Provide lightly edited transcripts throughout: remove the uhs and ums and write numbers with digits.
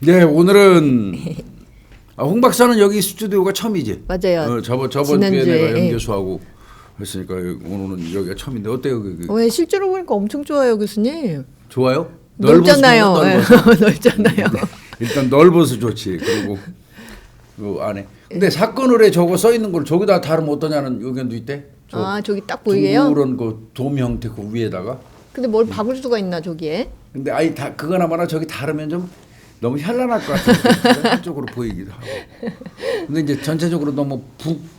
네, 오늘은 홍 박사는 여기 스튜디오가 처음이지. 맞아요. 저번 주에 지난주에, 내가 연교수하고 했으니까 오늘은 여기가 처음인데 어때요? 왜 실제로 보니까 엄청 좋아요, 교수님. 좋아요? 넓잖아요. 넓어서. 넓잖아요. 일단 넓어서 좋지. 그리고 그 안에. 근데 사건을에 저거 써 있는 걸 저기다 다루면 어떠냐는 의견도 있대. 저기 딱 보이게요? 그런 그 돔 형태 그 위에다가. 근데 뭘 박을 수가 있나 저기에? 근데 아이 다 그거나마나 저기 다르면 좀 너무 현란할 것 같아요. 한쪽으로 보이기도 하고. 근데 이제 전체적으로 너무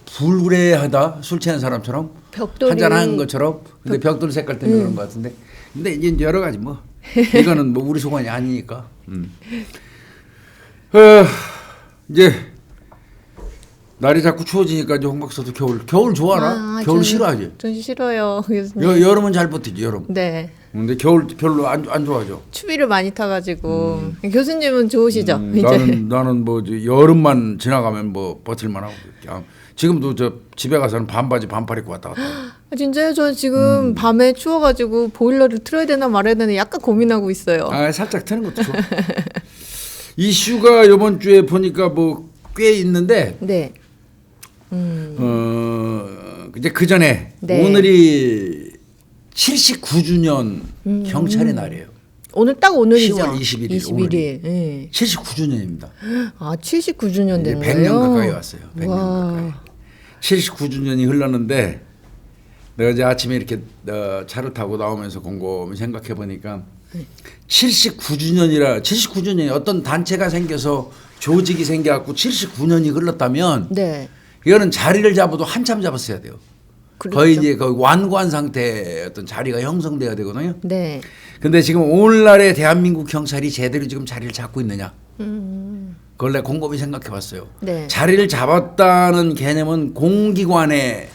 불그레하다. 술 취한 사람처럼 벽돌이 한잔한 것처럼. 근데 벽돌 색깔 때문에 그런 것 같은데. 근데 이제 여러 가지 뭐 이거는 뭐 우리 소관이 아니니까. 이제 날이 자꾸 추워지니까 이제 홍 박사도 겨울 좋아하나? 겨울 싫어하지? 전 싫어요, 교수님. 여름은 잘 버티지 여름. 네. 근데 겨울 별로 안 좋아하죠. 추위를 많이 타가지고 교수님은 좋으시죠? 이제 나는 뭐 여름만 지나가면 뭐 버틸만하고 그냥 지금도 저 집에 가서는 반바지 반팔 입고 왔다 갔다. 진짜요? 저 지금 밤에 추워가지고 보일러를 틀어야 되나 말아야 되나 약간 고민하고 있어요. 살짝 트는 것도 좋아. 이슈가 이번 주에 보니까 뭐 꽤 있는데. 네. 이제 그 전에 네. 오늘이 79주년 경찰의 날이에요. 오늘 딱 오늘이죠. 10월 21일. 21일. 네. 79주년입니다. 79주년 된 100년 거예요? 가까이 왔어요. 100년 와. 가까이. 79주년이 흘렀는데 내가 이제 아침에 이렇게 차를 타고 나오면서 곰곰이 생각해 보니까 79주년이 어떤 단체가 생겨서 조직이 생겨갖고 79년이 흘렀다면 네. 이거는 자리를 잡아도 한참 잡았어야 돼요. 그렇죠. 거의 이제 거의 완고한 상태의 어떤 자리가 형성돼야 되거든요. 네. 근데 지금 오늘날의 대한민국 경찰이 제대로 지금 자리를 잡고 있느냐? 그걸 내가 곰곰이 생각해 봤어요. 네. 자리를 잡았다는 개념은 공기관의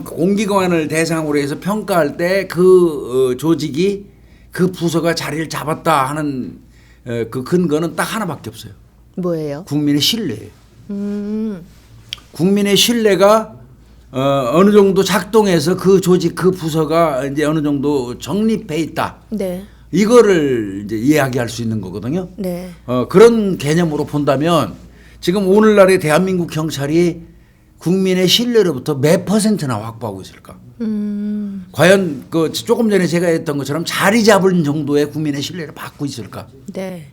공기관을 대상으로 해서 평가할 때 그 조직이 그 부서가 자리를 잡았다 하는 그 근거는 딱 하나밖에 없어요. 뭐예요? 국민의 신뢰예요. 국민의 신뢰가 어느 정도 작동해서 그 조직 그 부서가 이제 어느 정도 정립해 있다. 네. 이거를 이제 이야기할 수 있는 거거든요. 네. 그런 개념으로 본다면 지금 오늘날의 대한민국 경찰이 국민의 신뢰로부터 몇 퍼센트나 확보하고 있을까? 과연 그 조금 전에 제가 했던 것처럼 자리 잡은 정도의 국민의 신뢰를 받고 있을까? 네.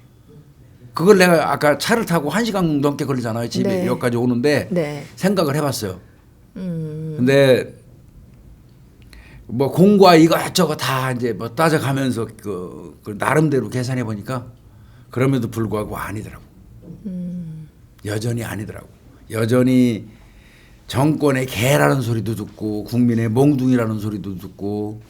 그걸 내가 아까 차를 타고 1시간 넘게 걸리잖아요. 집에 네. 여기까지 오는데 네. 생각을 해봤어요. 근데 뭐 공과 이것저것 다 이제 뭐 따져가면서 그 나름대로 계산해 보니까 그럼에도 불구하고 아니더라고. 여전히 아니더라고. 여전히 정권의 개라는 소리도 듣고 국민의 몽둥이라는 소리도 듣고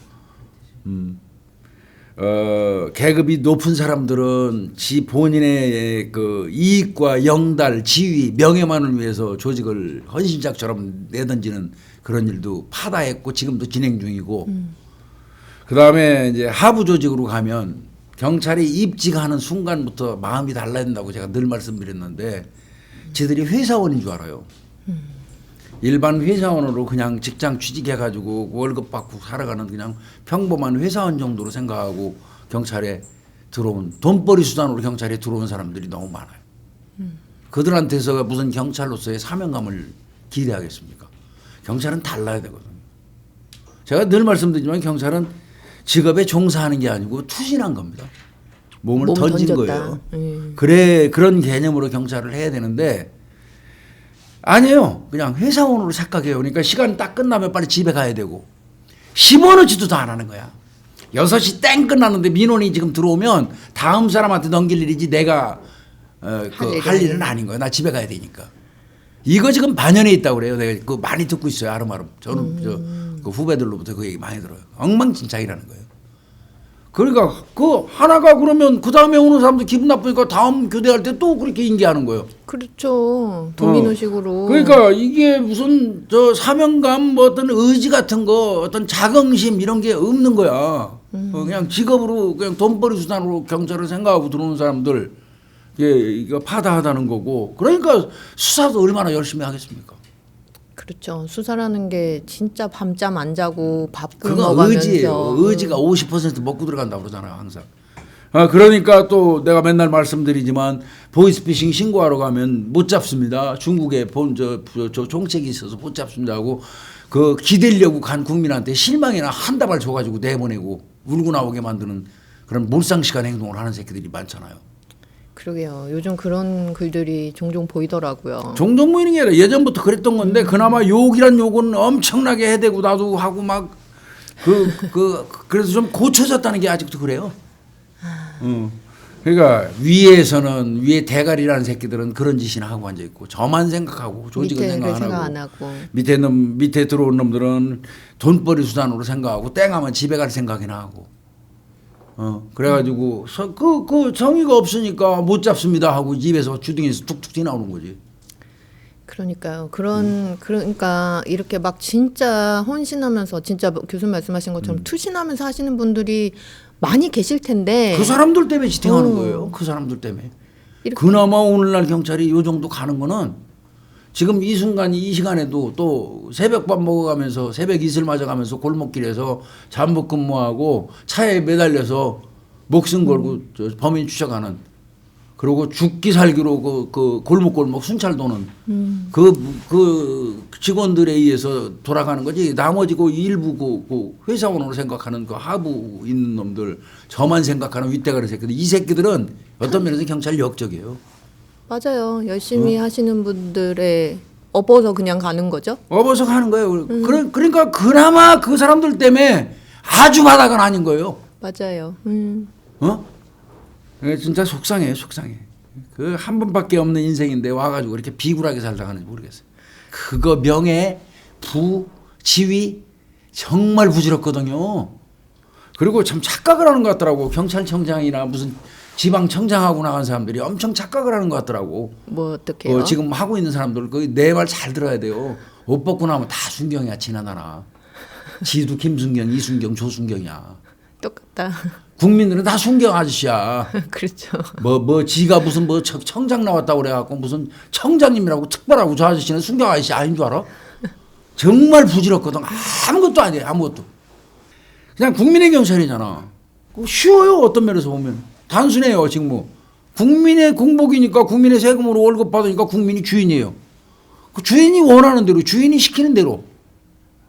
계급이 높은 사람들은 지 본인의 그 이익과 영달, 지위, 명예만을 위해서 조직을 헌신작처럼 내던지는 그런 일도 파다했고 지금도 진행 중이고 그 다음에 이제 하부 조직으로 가면 경찰이 입직하는 순간부터 마음이 달라야 된다고 제가 늘 말씀드렸는데 지들이 회사원인 줄 알아요. 일반 회사원으로 그냥 직장 취직해가지고 월급 받고 살아가는 그냥 평범한 회사원 정도로 생각하고 경찰에 들어온 돈벌이 수단으로 경찰에 들어온 사람들이 너무 많아요. 그들한테서 무슨 경찰로서의 사명감을 기대하겠습니까? 경찰은 달라야 되거든요. 제가 늘 말씀드리지만 경찰은 직업에 종사하는 게 아니고 투신한 겁니다. 몸을 던진 던졌다. 거예요. 그래 그런 개념으로 경찰을 해야 되는데 아니에요. 그냥 회사원으로 착각해요. 그러니까 시간 딱 끝나면 빨리 집에 가야 되고 10원어치도 더 안 하는 거야. 6시 땡 끝났는데 민원이 지금 들어오면 다음 사람한테 넘길 일이지 내가 할 일은 아닌 거야. 나 집에 가야 되니까. 이거 지금 반연해 있다고 그래요. 내가 그거 많이 듣고 있어요. 아름아름. 저는 그 후배들로부터 그 얘기 많이 들어요. 엉망진창이라는 거예요. 그러니까 그 하나가 그러면 그 다음에 오는 사람도 기분 나쁘니까 다음 교대할 때 또 그렇게 인계하는 거예요. 그렇죠. 도미노식으로. 그러니까 이게 무슨 저 사명감 뭐 어떤 의지 같은 거 어떤 자긍심 이런 게 없는 거야. 그냥 직업으로 그냥 돈벌이 수단으로 경찰을 생각하고 들어오는 사람들 이거 파다하다는 거고. 그러니까 수사도 얼마나 열심히 하겠습니까? 그렇죠. 수사라는 게 진짜 밤잠 안 자고 밥 그거 굶어가면서 의지예요. 의지가 50% 먹고 들어간다고 그러잖아요. 항상. 그러니까 또 내가 맨날 말씀드리지만 보이스피싱 신고하러 가면 못 잡습니다. 중국에 저 종책이 있어서 못 잡습니다 하고 그 기대려고 간 국민한테 실망이나 한 다발 줘가지고 내보내고 울고 나오게 만드는 그런 몰상식한 행동을 하는 새끼들이 많잖아요. 그러게요. 요즘 그런 글들이 종종 보이더라고요. 종종 보이는 게 아니라 예전부터 그랬던 건데 그나마 욕이란 욕은 엄청나게 해대고 나도 하고 막 그래서 좀 고쳐졌다는 게 아직도 그래요. 그러니까 위에 대가리라는 새끼들은 그런 짓이나 하고 앉아 있고 저만 생각하고 조직은 생각 안 하고 밑에 들어온 놈들은 돈벌이 수단으로 생각하고 땡하면 집에 갈 생각이나 하고 그래가지고 그 정의가 없으니까 못 잡습니다 하고 입에서 주둥이에서 툭툭 튀나오는 거지. 그러니까요. 그러니까 이렇게 막 진짜 헌신하면서 진짜 교수님 말씀하신 것처럼 투신하면서 하시는 분들이 많이 계실 텐데 그 사람들 때문에 지탱하는 거예요. 그 사람들 때문에. 그나마 오늘날 경찰이 요 정도 가는 거는 지금 이 시간에도 또 새벽밥 먹어가면서 새벽 이슬 맞아가면서 골목길에서 잠복 근무하고 차에 매달려서 목숨 걸고 범인 추적하는 그리고 죽기 살기로 그 골목골목 순찰 도는 그 직원들에 의해서 돌아가는 거지. 나머지 그 일부 그 회사원으로 생각하는 그 하부 있는 놈들 저만 생각하는 윗대가리 새끼들 이 새끼들은 어떤 면에서 경찰 역적이에요. 맞아요. 열심히 하시는 분들의 업어서 그냥 가는 거죠. 업어서 가는 거예요. 그러니까 그나마 그 사람들 때문에 아주 바닥은 아닌 거예요. 맞아요. 진짜 속상해요, 속상해. 그 한 번밖에 없는 인생인데 와가지고 이렇게 비굴하게 살다 가는지 모르겠어요. 그거 명예, 부, 지위 정말 부질없거든요. 그리고 참 착각을 하는 것 같더라고. 경찰청장이나 무슨 지방청장하고 나간 사람들이 엄청 착각을 하는 것 같더라고. 뭐 어떻게요? 지금 하고 있는 사람들 내 말 잘 들어야 돼요. 옷 벗고 나면 다 순경이야, 지나나라. 지도 김순경, 이순경, 조순경이야. 똑같다. 국민들은 다 순경 아저씨야. 그렇죠. 지가 무슨 청장 나왔다고 그래갖고 무슨 청장님이라고 특별하고 저 아저씨는 순경 아저씨 아닌 줄 알아? 정말 부질없거든. 아무것도 아니에요. 아무것도. 그냥 국민의 경찰이잖아. 쉬워요. 어떤 면에서 보면. 단순해요. 지금 뭐. 국민의 공복이니까 국민의 세금으로 월급 받으니까 국민이 주인이에요. 그 주인이 원하는 대로 주인이 시키는 대로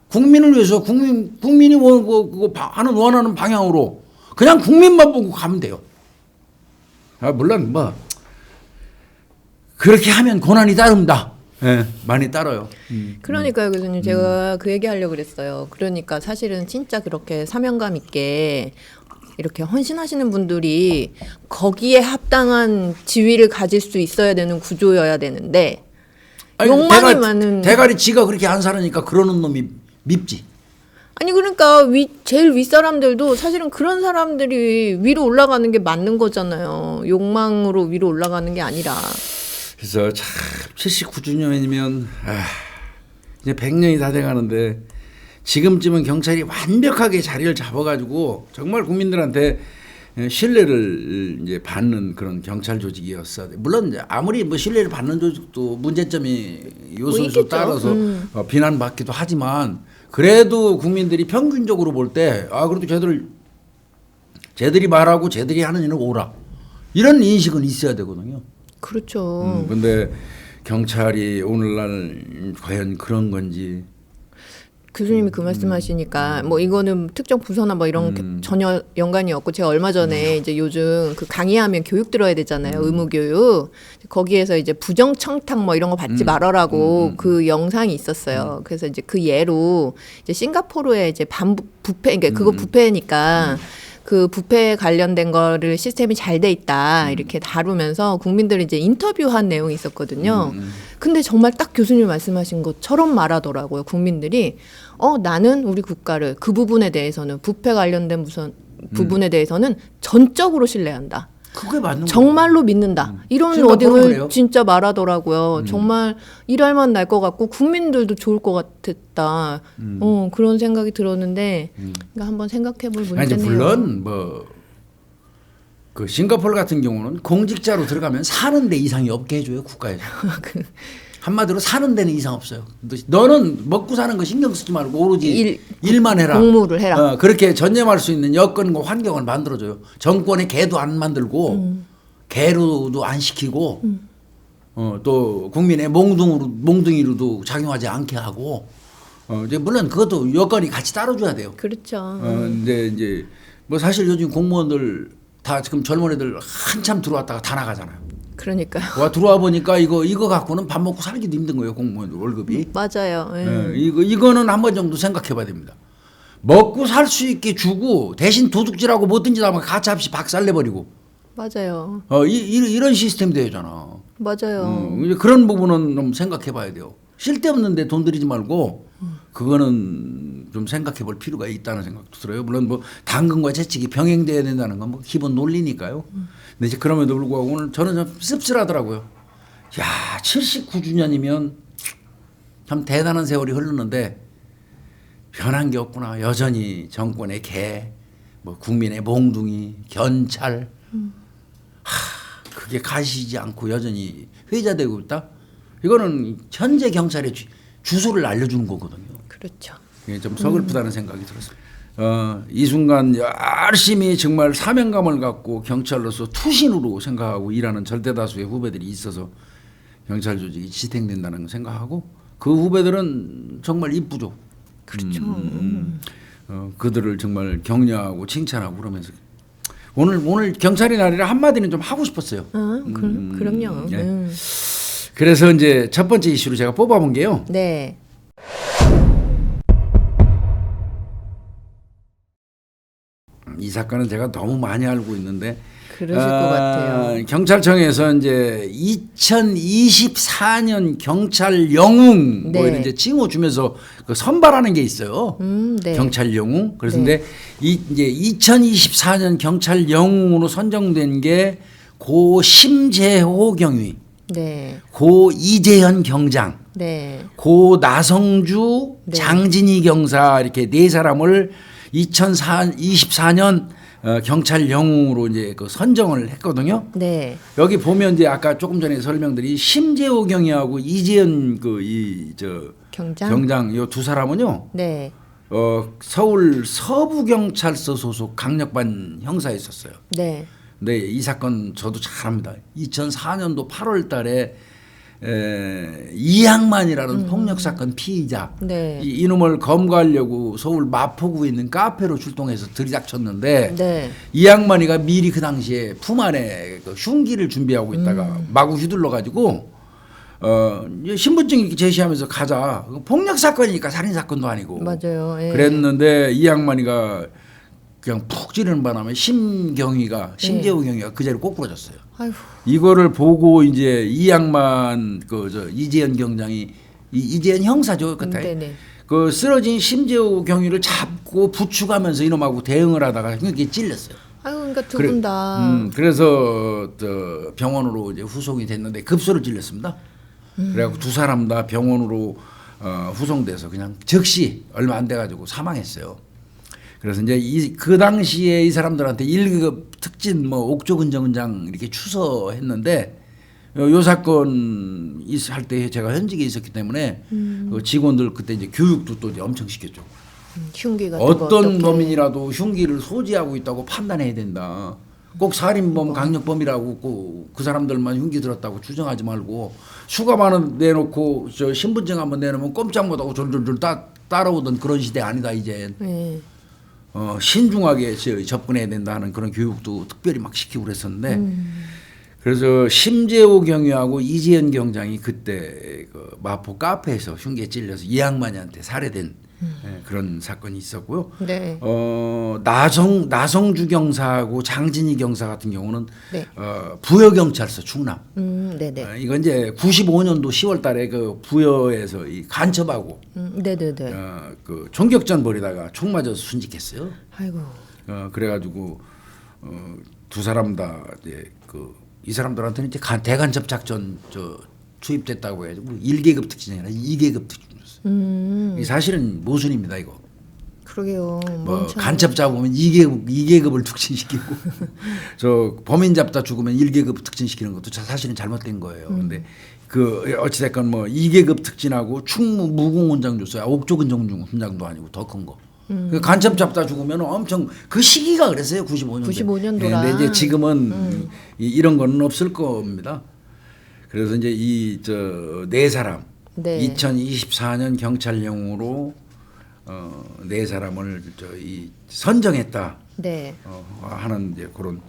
국민을 위해서 국민이 원하는 방향으로 그냥 국민만 보고 가면 돼요. 물론 그렇게 하면 고난이 따릅니다. 네, 많이 따라요. 그러니까요, 교수님. 제가 그 얘기 하려고 그랬어요. 그러니까 사실은 진짜 그렇게 사명감 있게 이렇게 헌신하시는 분들이 거기에 합당한 지위를 가질 수 있어야 되는 구조여야 되는데 욕망이 많은 대가리 지가 그렇게 안 살으니까 그러는 놈이 밉지. 아니 그러니까 제일 윗사람들도 사실은 그런 사람들이 위로 올라가는 게 맞는 거잖아요. 욕망으로 위로 올라가는 게 아니라. 그래서 참 79주년이면 이제 100년이 다 돼가는데 지금쯤은 경찰이 완벽하게 자리를 잡아가지고 정말 국민들한테 신뢰를 이제 받는 그런 경찰 조직이었어야 돼. 물론 이제 아무리 뭐 신뢰를 받는 조직도 문제점이 요소에 따라서 비난받기도 하지만 그래도 국민들이 평균적으로 볼 때 그래도 쟤들이 말하고 쟤들이 하는 일은 옳아. 이런 인식은 있어야 되거든요. 그렇죠. 근데 경찰이 오늘날 과연 그런 건지. 교수님이 그 말씀하시니까 뭐 이거는 특정 부서나 뭐 이런 게 전혀 연관이 없고 제가 얼마 전에 이제 요즘 그 강의하면 교육 들어야 되잖아요. 의무 교육. 거기에서 이제 부정 청탁 뭐 이런 거 받지 말아라고 그 영상이 있었어요. 그래서 이제 그 예로 이제 싱가포르에 이제 부패 그러니까 그거 부패니까 그 부패 관련된 거를 시스템이 잘 돼 있다 이렇게 다루면서 국민들이 이제 인터뷰한 내용이 있었거든요. 근데 정말 딱 교수님 말씀하신 것처럼 말하더라고요. 국민들이 나는 우리 국가를 그 부분에 대해서는 부패 관련된 무슨 부분에 대해서는 전적으로 신뢰한다. 그게 맞는 거예요. 정말로 믿는다. 이런 워딩을 진짜 말하더라고요. 정말 일할만 날 것 같고 국민들도 좋을 것 같았다. 그런 생각이 들었는데 그러니까 한번 생각해볼 문제네요. 물론 그 싱가포르 같은 경우는 공직자로 들어가면 사는 데 이상이 없게 해줘요 국가에서. 한마디로 사는 데는 이상 없어요. 너는 먹고 사는 거 신경 쓰지 말고 오로지 일만 해라. 공무를 해라. 그렇게 전념할 수 있는 여건과 환경을 만들어줘요. 정권에 개도 안 만들고 개로도 안 시키고 또 국민의 몽둥이로도 작용하지 않게 하고 이제 물론 그것도 여건이 같이 따라줘야 돼요. 그렇죠. 근데 이제 뭐 사실 요즘 공무원들 다 지금 젊은 애들 한참 들어왔다가 다 나가잖아요. 그러니까요. 와 들어와 보니까 이거 갖고는 밥 먹고 살기도 힘든 거예요. 공무원들 월급이. 맞아요. 이거는 한 번 정도 생각해봐야 됩니다. 먹고 살 수 있게 주고 대신 도둑질하고 뭐든지 하면 가차없이 박살내버리고. 맞아요. 이런 시스템 되잖아. 맞아요. 이제 그런 부분은 좀 생각해봐야 돼요. 쓸데없는데 돈 들이지 말고 그거는 좀 생각해볼 필요가 있다는 생각도 들어요. 물론 뭐 당근과 채찍이 병행돼야 된다는 건 뭐 기본 논리니까요. 근데 이제 그럼에도 불구하고 오늘 저는 좀 씁쓸하더라고요. 야, 79주년이면 참 대단한 세월이 흐르는데 변한 게 없구나. 여전히 정권의 개, 뭐 국민의 몽둥이, 견찰, 그게 가시지 않고 여전히 회자되고 있다. 이거는 현재 경찰의 주소를 알려주는 거거든요. 그렇죠. 예, 좀 서글프다는 생각이 들었어요. 이 순간 열심히 정말 사명감을 갖고 경찰로서 투신으로 생각하고 일하는 절대다수의 후배들이 있어서 경찰 조직이 지탱된다는 생각하고 그 후배들은 정말 이쁘죠. 그렇죠. 그들을 정말 격려하고 칭찬하고 그러면서 오늘 경찰의 날이라 한마디는 좀 하고 싶었어요. 그럼요. 예. 그래서 이제 첫 번째 이슈로 제가 뽑아본 게요. 네. 이 사건은 제가 너무 많이 알고 있는데 그러실 것 같아요. 경찰청에서 이제 2024년 경찰 영웅 뭐 네. 이런 이제 칭호 주면서 그 선발하는 게 있어요. 네. 경찰 영웅. 그래서 네. 근데 이제 2024년 경찰 영웅으로 선정된 게 고 심재호 경위, 네. 고 이재현 경장, 네. 고 나성주, 네. 장진희 경사 이렇게 네 사람을 2024년 경찰 영웅으로 이제 그 선정을 했거든요. 네. 여기 보면 이제 아까 조금 전에 설명드린 심재호 경위하고 이재현 경장 요 두 사람은요. 네. 서울 서부경찰서 소속 강력반 형사였었어요. 네. 근데 이 사건 저도 잘 압니다. 2004년도 8월 달에 이양만이라는 폭력 사건 피의자 네. 이놈을 검거하려고 서울 마포구에 있는 카페로 출동해서 들이닥쳤는데 네. 이양만이가 미리 그 당시에 품 안에 그 흉기를 준비하고 있다가 마구 휘둘러 가지고 신분증 이렇게 제시하면서 가자. 폭력 사건이니까 살인 사건도 아니고. 맞아요. 예. 그랬는데 이양만이가 그냥 푹 찌르는 바람에 심재호 경위가 그 자리에 꼬꾸라졌어요. 아이고. 이거를 보고 이제 이양만 이재현 경장이 이재현 형사죠 그때 네네. 그 쓰러진 심재호 경위를 잡고 부축하면서 이놈하고 대응을 하다가 이렇게 찔렸어요. 아이고, 그러니까 두 분 다. 그래서 병원으로 이제 후송이 됐는데 급소를 찔렸습니다. 그래갖고 두 사람 다 병원으로 후송돼서 그냥 즉시 얼마 안 돼가지고 사망했어요. 그래서 이제 그 당시에 이 사람들한테 1급 특진 뭐 옥조근정은장 이렇게 추서했는데 요 사건 할 때 제가 현직에 있었기 때문에 그 직원들 그때 이제 교육도 또 이제 엄청 시켰죠. 흉기 같은 어떤 거 범인이라도 흉기를 소지하고 있다고 판단해야 된다. 꼭 살인범, 강력범이라고 그 사람들만 흉기 들었다고 주장하지 말고 수감하는 내놓고 저 신분증 한번 내놓으면 꼼짝 못하고 졸졸졸 따라오던 그런 시대 아니다 이제. 네. 신중하게 접근해야 된다는 그런 교육도 특별히 막 시키고 그랬었는데 그래서 심재호 경위하고 이재현 경장이 그때 그 마포 카페에서 흉기에 찔려서 이양만이한테 살해된 그런 사건이 있었고요. 네. 나성주 경사하고 장진희 경사 같은 경우는 네. 부여경찰서 충남. 네네. 이건 이제 95년도 10월달에 그 부여에서 이 간첩하고 네네네. 그 총격전 벌이다가 총 맞아서 순직했어요. 아이고. 그래가지고 두 사람 다 이제 이 사람들한테는 이제 대간첩 작전 투입됐다고 해가지고 1계급 특진이 아니라 2계급 특진이었어요. 이 사실은 모순입니다 이거. 그러게요. 뭐 간첩 잡으면 2계급을 특진시키고 저 범인 잡다 죽으면 1계급 특진시키는 것도 사실은 잘못된 거예요. 근데 그 어찌됐건 뭐 2계급 특진하고 충무 무공훈장 줬어요. 옥조근 훈장도 아니고 더 큰 거. 그 간첩 잡다 죽으면 엄청 그 시기가 그랬어요. 95년도. 95년도라. 근데 이제 지금은 이런 거는 없을 겁니다. 그래서 이제 이 저 네 사람 네. 2024년 경찰령으로 네 사람을 이 선정했다 네. 하는 이제 그런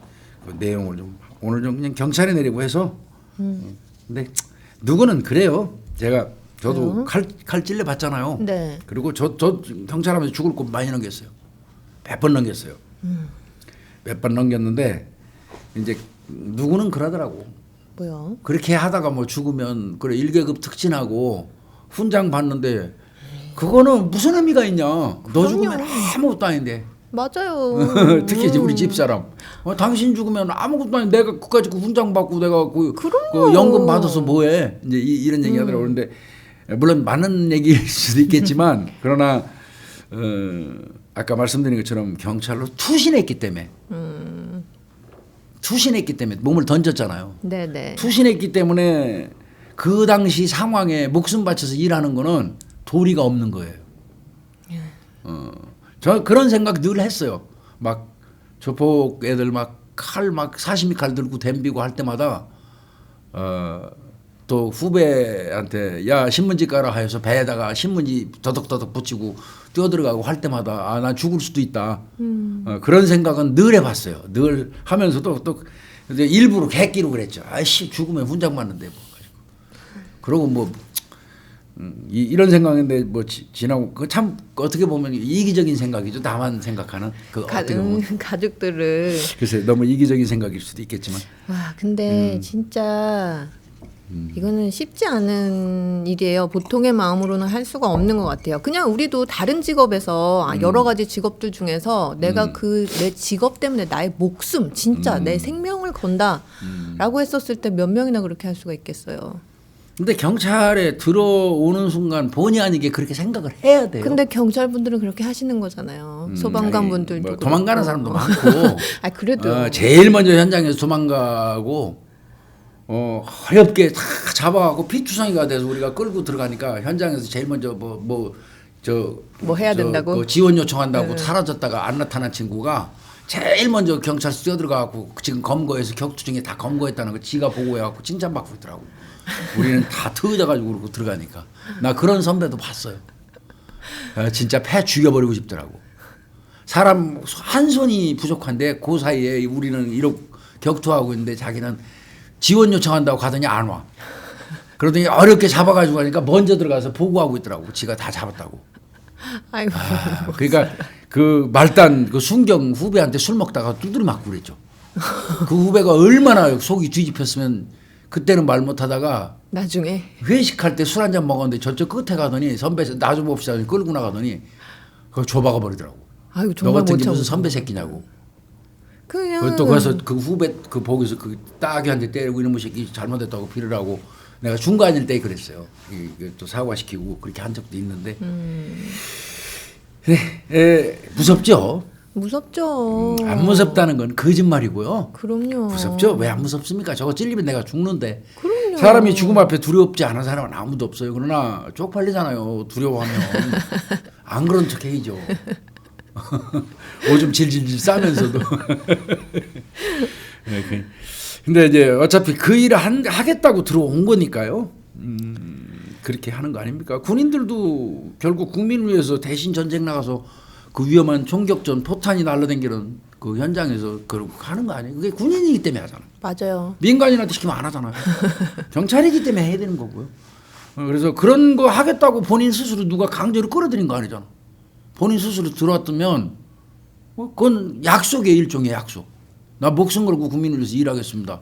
그 내용을 좀 오늘 좀 그냥 경찰에 내리고 해서 근데 누구는 그래요. 저도 칼 찔려 봤잖아요. 네. 그리고 저 경찰하면서 죽을 것 많이 넘겼어요. 몇 번 넘겼어요. 몇 번 넘겼는데 이제 누구는 그러더라고. 뭐요? 그렇게 하다가 뭐 죽으면 그래 1계급 특진하고 훈장 받는데 그거는 무슨 의미가 있냐? 너 죽으면 아무것도 아닌데. 맞아요. 특히 이제 우리 집사람. 당신 죽으면 아무것도 아닌데 내가 그까짓 그 훈장 받고 내가 그 그럼요. 연금 받아서 뭐해? 이제 이런 얘기 하더라고. 그런데 물론 맞는 얘기일 수도 있겠지만 그러나 아까 말씀드린 것처럼 경찰로 투신했기 때문에 몸을 던졌잖아요. 네네. 투신했기 때문에 그 당시 상황에 목숨 바쳐서 일하는 거는 도리가 없는 거예요. 저 그런 생각 늘 했어요. 막 조폭 애들 막 칼 막 사시미 칼 들고 덤비고 할 때마다 또 후배한테 야 신문지 깔아 해서 배에다가 신문지 더덕더덕 붙이고 뛰어들어가고 할 때마다 아 난 죽을 수도 있다. 그런 생각은 늘 해봤어요. 늘 하면서도 또 이제 일부러 객기로 그랬죠. 아이씨 죽으면 훈장 맞는데 뭐. 그러고 뭐 이런 생각인데 뭐 지나고 그 참 어떻게 보면 이기적인 생각이죠. 나만 생각하는 그 어떻게 보면 가족들을 글쎄 너무 이기적인 생각일 수도 있겠지만 와 근데 진짜 이거는 쉽지 않은 일이에요. 보통의 마음으로는 할 수가 없는 것 같아요. 그냥 우리도 다른 직업에서 여러 가지 직업들 중에서 내가 그 내 직업 때문에 나의 목숨 진짜 내 생명을 건다라고 했었을 때 몇 명이나 그렇게 할 수가 있겠어요. 근데 경찰에 들어오는 순간 본의 아니게 그렇게 생각을 해야 돼요. 근데 경찰분들은 그렇게 하시는 거잖아요. 소방관분들도 뭐 도망가는 그렇고. 사람도 많고 아 그래도 제일 먼저 현장에서 도망가고 어렵게 다 잡아가고 피투성이가 돼서 우리가 끌고 들어가니까 현장에서 제일 먼저 뭐 해야 된다고? 지원 요청한다고 사라졌다가 안 나타난 친구가 제일 먼저 경찰서 뛰어들어가고 지금 검거해서 격투 중에 다 검거했다는 거 지가 보고해갖고 칭찬받고 있더라고. 우리는 다 터져가지고 그러고 들어가니까 나 그런 선배도 봤어요. 진짜 패 죽여버리고 싶더라고. 사람 한 손이 부족한데 그 사이에 우리는 이렇게 격투하고 있는데 자기는 지원 요청한다고 가더니 안 와. 그러더니 어렵게 잡아가지고 가니까 먼저 들어가서 보고하고 있더라고. 지가 다 잡았다고. 아이고. 그러니까 그 말단 그 순경 후배한테 술 먹다가 두드려 맞고 그랬죠. 그 후배가 얼마나 속이 뒤집혔으면 그때는 말 못하다가 나중에 회식할 때 술 한잔 먹었는데 저쪽 끝에 가더니 선배 나 좀 봅시다 끌고 나가더니 그걸 줘박아 버리더라고. 아이고 너 정말 같은 못 게 무슨 참고. 선배 새끼냐고. 그냥 또 가서 그 후배 그 보기서 그 따귀한테 때리고 이놈의 새끼 잘못했다고 비르라고 내가 중간일 때 그랬어요. 또 사과시키고 그렇게 한 적도 있는데. 네, 무섭죠. 무섭죠. 안 무섭다는 건 거짓말이고요. 그럼요. 무섭죠. 왜 안 무섭습니까? 저거 찔리면 내가 죽는데. 그럼요. 사람이 죽음 앞에 두렵지 않은 사람은 아무도 없어요. 그러나 쪽팔리잖아요. 두려워하면. 안 그런 척 해야죠. 오줌 질질질 싸면서도. 근데 이제 어차피 그 일을 하겠다고 들어온 거니까요. 그렇게 하는 거 아닙니까? 군인들도 결국 국민을 위해서 대신 전쟁 나가서 그 위험한 총격전 포탄이 날라다니는 그 현장에서 그러고 하는 거 아니에요? 그게 군인이기 때문에 하잖아. 맞아요. 민간인한테 시키면 안 하잖아요. 경찰이기 때문에 해야 되는 거고요. 그래서 그런 거 하겠다고 본인 스스로 누가 강제로 끌어들인 거 아니잖아. 본인 스스로 들어왔다면 그건 약속의 일종의 약속. 나 목숨 걸고 국민을 위해서 일하겠습니다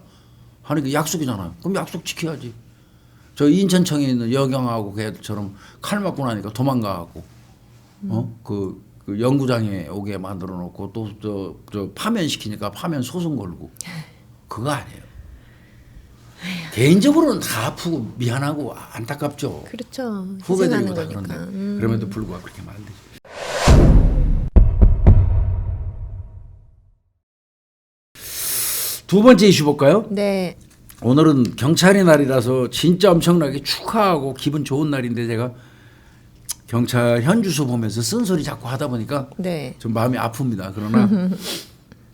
하는 게 약속이잖아요. 그럼 약속 지켜야지. 저 인천청에 있는 여경하고 걔들처럼 칼 맞고 나니까 도망가고 그 연구장에 오게 만들어 놓고 또 저 파면시키니까 파면 소송 걸고 그거 아니에요. 개인적으로는 다 아프고 미안하고 안타깝죠. 그렇죠. 후배들이고 희생하는 다 거니까. 그런데 그럼에도 불구하고 그렇게 하면 안 되죠. 두 번째 이슈 볼까요? 네. 오늘은 경찰의 날이라서 진짜 엄청나게 축하하고 기분 좋은 날인데 제가 경찰 현주소 보면서 쓴소리 자꾸 하다 보니까 네. 좀 마음이 아픕니다. 그러나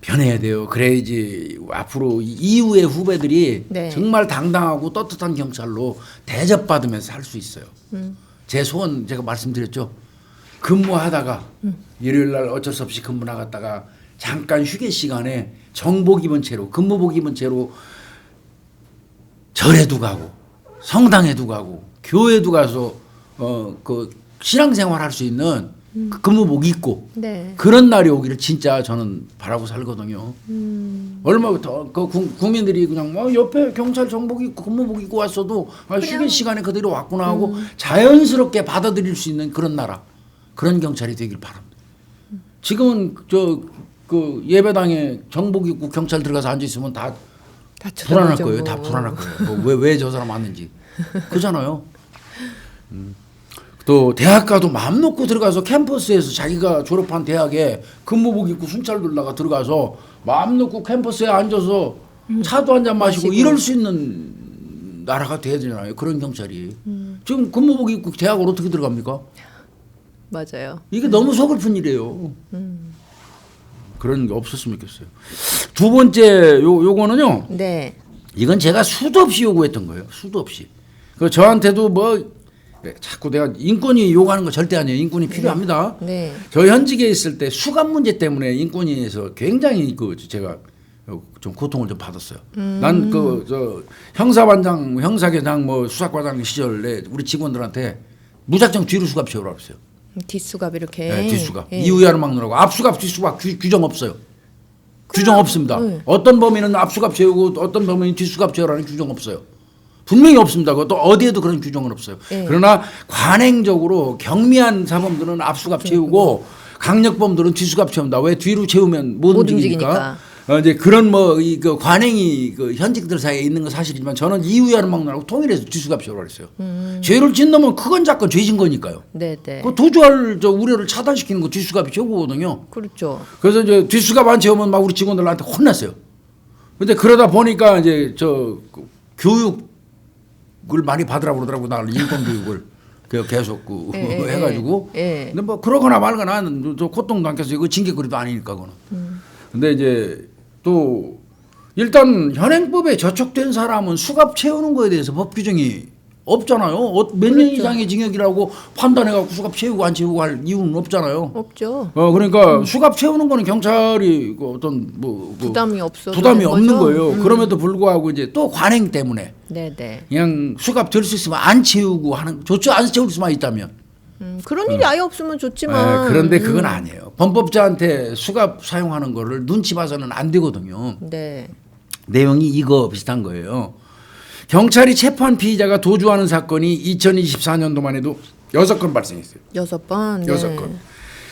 변해야 돼요. 그래야지 앞으로 이후의 후배들이 네. 정말 당당하고 떳떳한 경찰로 대접받으면서 살 수 있어요. 제 소원 제가 말씀드렸죠. 근무하다가 일요일 날 어쩔 수 없이 근무 나갔다가 잠깐 휴게 시간에 정복 입은 채로 근무복 입은 채로 절에도 가고 성당에도 가고 교회도 가서 그 신앙생활 할 수 있는 그 근무복 입고 네. 그런 날이 오기를 진짜 저는 바라고 살거든요. 얼마부터 그 국민들이 그냥 뭐 옆에 경찰 정복 입고 근무복 입고 왔어도 휴게 시간에 그대로 왔구나 하고 자연스럽게 받아들일 수 있는 그런 나라, 그런 경찰이 되길 바랍니다. 지금은 그 예배당에 정복 입고 경찰 들어가서 앉아 있으면 다 불안할 쳐다보죠, 거예요. 뭐. 다 불안할 거예요. 뭐 왜 저 사람 왔는지. 그잖아요. 또 대학 가도 마음 놓고 들어가서 캠퍼스에서 자기가 졸업한 대학에 근무복 입고 순찰 들다가 들어가서 마음 놓고 캠퍼스에 앉아서 차도 한 잔 마시고 이럴 수 있는 나라가 돼야 되잖아요. 그런 경찰이. 지금 근무복 입고 대학을 어떻게 들어갑니까? 맞아요. 이게 너무 서글픈 일이에요. 그런 게 없었으면 좋겠어요. 두 번째 요거는요. 네. 이건 제가 수도 없이 요구했던 거예요. 수도 없이. 그 저한테도 뭐 자꾸 내가 인권위 요구하는 거 절대 아니에요. 인권이 필요합니다. 네. 저 현직에 있을 때 수감 문제 때문에 인권위에서 굉장히 그 제가 좀 고통을 좀 받았어요. 난 그 저 형사반장, 형사계장, 뭐 수사과장 시절에 우리 직원들한테 무작정 뒤로 수갑 채우라고 했어요. 뒷수갑 이렇게. 네, 뒷수갑. 예. 이후야를 막느라고 앞수갑, 뒷수갑 규정 없어요. 규정 없습니다. 네. 어떤 범인은 앞수갑 채우고 어떤 범인은 뒷수갑 채우라는 규정 없어요. 분명히 없습니다. 그것도 어디에도 그런 규정은 없어요. 네. 그러나 관행적으로 경미한 사범들은 앞수갑 채우고 강력범들은 뒷수갑 채운다. 왜 뒤로 채우면 못 움직이니까. 이제 그런 뭐 그 관행이 그 현직들 사이에 있는 건 사실이지만 저는 이후야를 막느라고 통일해서 뒷수갑 채우라고 했어요. 죄를 짓 놈은 그건 작건 죄진 거니까요. 네, 네. 그 도주할 저 우려를 차단시키는 거 뒷수갑이 최고거든요. 그렇죠. 그래서 이제 뒷수갑 안 채우면 막 우리 직원들한테 혼났어요. 근데 그러다 보니까 이제 그 교육을 많이 받으라고 그러더라고. 나를 인권 교육을 계속 그 해가지고. 근데 뭐 그러거나 말거나 저 콧등도 안 껴서 이거 징계거리도 아니니까 그거는. 근데 이제 또 일단 현행법에 저촉된 사람은 수갑 채우는 거에 대해서 법 규정이 없잖아요. 몇 년 이상의 징역이라고 판단해갖고 수갑 채우고 안 채우고 할 이유는 없잖아요. 없죠. 그러니까 수갑 채우는 거는 경찰이 그 어떤 뭐 부담이 없어. 부담이 없는 거예요. 그럼에도 불구하고 이제 또 관행 때문에 네, 네. 그냥 수갑 들 수 있으면 안 채우고 하는 좋죠. 안 채울 수만 있다면. 그런 일이 아예 없으면 좋지만. 그런데 그건 아니에요. 범법자한테 수갑 사용하는 거를 눈치 봐서는 안 되거든요. 네. 내용이 이거 비슷한 거예요. 경찰이 체포한 피의자가 도주하는 사건이 2024년도만 해도 6건 발생했어요. 6번. 6건.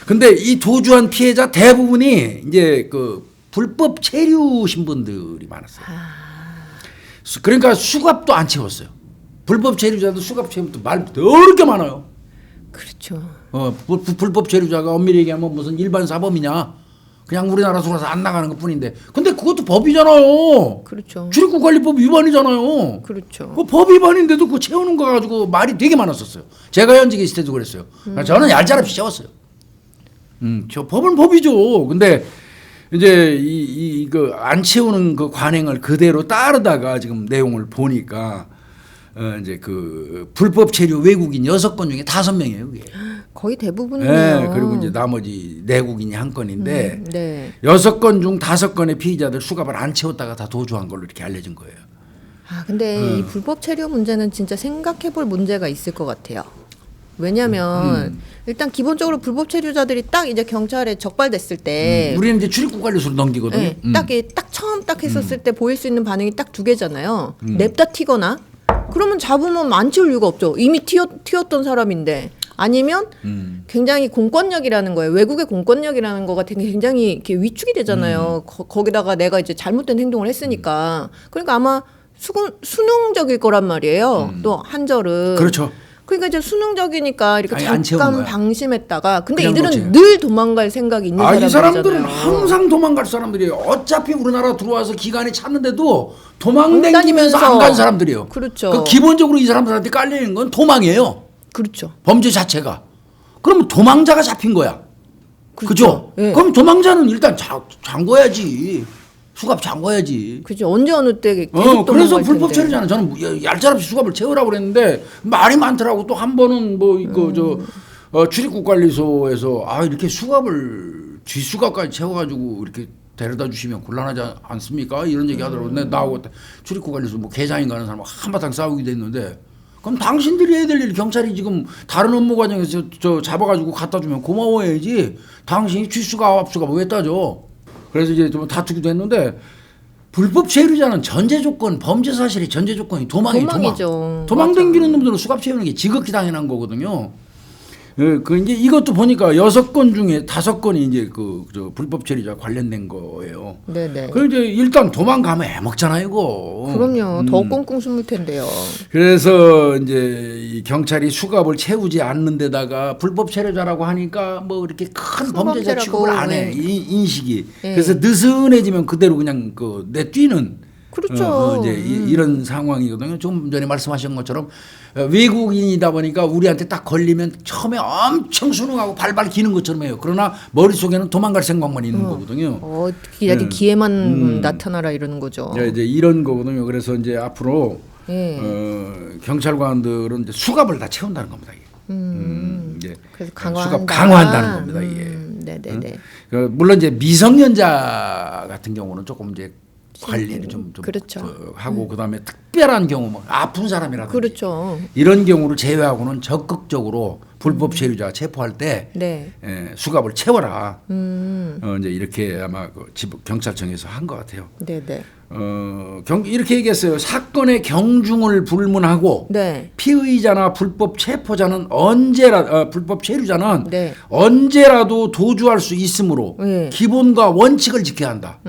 근데 이 도주한 피해자 대부분이 이제 그 불법 체류신 분들이 많았어요. 그러니까 수갑도 안 채웠어요. 불법 체류자도 수갑 채우면 말 더럽게 많아요. 그렇죠. 불법 체류자가 엄밀히 얘기하면 무슨 일반 사범이냐. 그냥 우리나라 들어와서 안 나가는 것 뿐인데. 근데 그것도 법이잖아요. 그렇죠. 출입국관리법 위반이잖아요. 그렇죠. 그 법 위반인데도 그거 채우는 거 가지고 말이 되게 많았었어요. 제가 현직에 있을 때도 그랬어요. 저는 얄짤없이 채웠어요. 저 법은 법이죠. 근데 이제 이거 안 채우는 그 관행을 그대로 따르다가 지금 내용을 보니까 이제 그 불법 체류 외국인 6건 중에 5명이에요, 그게. 거의 대부분이네요. 네, 그리고 이제 나머지 내국인이 1건인데 네. 6건 중 5건의 피의자들 수갑을 안 채웠다가 다 도주한 걸로 이렇게 알려진 거예요. 근데 이 불법 체류 문제는 진짜 생각해 볼 문제가 있을 것 같아요. 왜냐면 일단 기본적으로 불법 체류자들이 딱 이제 경찰에 적발됐을 때 우리는 이제 출입국 관리소로 넘기거든요. 네, 딱 처음 딱 했었을 때 보일 수 있는 반응이 딱 2개잖아요. 냅다 튀거나 그러면 잡으면 안 채울 이유가 없죠. 이미 튀었던 사람인데 아니면 굉장히 공권력이라는 거예요. 외국의 공권력이라는 거가 굉장히 이렇게 위축이 되잖아요. 거기다가 내가 이제 잘못된 행동을 했으니까. 그러니까 아마 수능적일 거란 말이에요. 또 한절은. 그렇죠. 그러니까 이제 수능적이니까 이렇게 아니, 안 채우는 잠깐 거야. 방심했다가 근데 그냥 이들은 놓지. 늘 도망갈 생각이 있는 이 사람들은 사람들이잖아요. 항상 도망갈 사람들이에요. 어차피 우리나라 들어와서 기간이 찼는데도 도망다니면서 다니면서. 안 간 사람들이에요. 그렇죠. 그 기본적으로 이 사람들한테 깔리는 건 도망이에요. 그렇죠. 범죄 자체가. 그러면 도망자가 잡힌 거야. 그죠? 예. 그럼 도망자는 일단 잠궈야지. 수갑 잠궈야지. 그죠. 언제 어느 때 계속 그래서 도망갈 불법 텐데. 체류자는 저는 얄짤없이 수갑을 채우라고 그랬는데 말이 많더라고. 또 한 번은 뭐 이거 출입국관리소에서 이렇게 수갑을 뒷수갑까지 채워가지고 이렇게 데려다 주시면 곤란하지 않습니까? 이런 얘기 하더라고. 근데 나하고 출입국관리소 뭐 계장인가 하는 사람 한바탕 싸우게 됐는데 그럼 당신들이 해야 될 일 경찰이 지금 다른 업무 과정에서 저 잡아가지고 갖다 주면 고마워해야지. 당신이 뒷수갑 앞수갑 왜 따져? 그래서 이제 좀 다투기도 했는데 불법 체류자는 전제 조건 범죄 사실이 전제 조건이 도망이죠. 도망 댕기는 놈들은 수갑 채우는 게 지극히 당연한 거거든요. 그 이제 이것도 보니까 6건 중에 5건이 이제 저 불법 체류자 관련된 거예요. 네네. 그 이제 일단 도망가면 해먹잖아요, 이거. 그럼요. 더 꽁꽁 숨을 텐데요. 그래서 이제 이 경찰이 수갑을 채우지 않는 데다가 불법 체류자라고 하니까 뭐 이렇게 큰 범죄자 범죄라고, 취급을 안 해. 네. 인식이. 네. 그래서 느슨해지면 그대로 그냥 내뛰는 그렇죠. 이제 이런 상황이거든요. 좀 전에 말씀하신 것처럼 외국인이다 보니까 우리한테 딱 걸리면 처음에 엄청 순응하고 발발 기는 것처럼 해요. 그러나 머릿속에는 도망갈 생각만 있는 거거든요. 기회만 나타나라 이러는 거죠. 이제 이런 거거든요. 그래서 이제 앞으로 예. 경찰관들은 이제 수갑을 다 채운다는 겁니다. 이게. 이제 그래서 수갑 강화한다는 겁니다. 이게. 네네네. 물론 이제 미성년자 같은 경우는 조금 이제 관리를 좀 그렇죠. 하고 그다음에 특별한 경우 뭐 아픈 사람이라든지 그렇죠. 이런 경우를 제외하고는 적극적으로 불법 체류자 체포할 때 네. 수갑을 채워라. 이제 이렇게 아마 경찰청에서 한 것 같아요. 네네. 이렇게 얘기했어요. 사건의 경중을 불문하고 네. 피의자나 불법 체포자는 불법 체류자는 네. 언제라도 도주할 수 있으므로 네. 기본과 원칙을 지켜야 한다.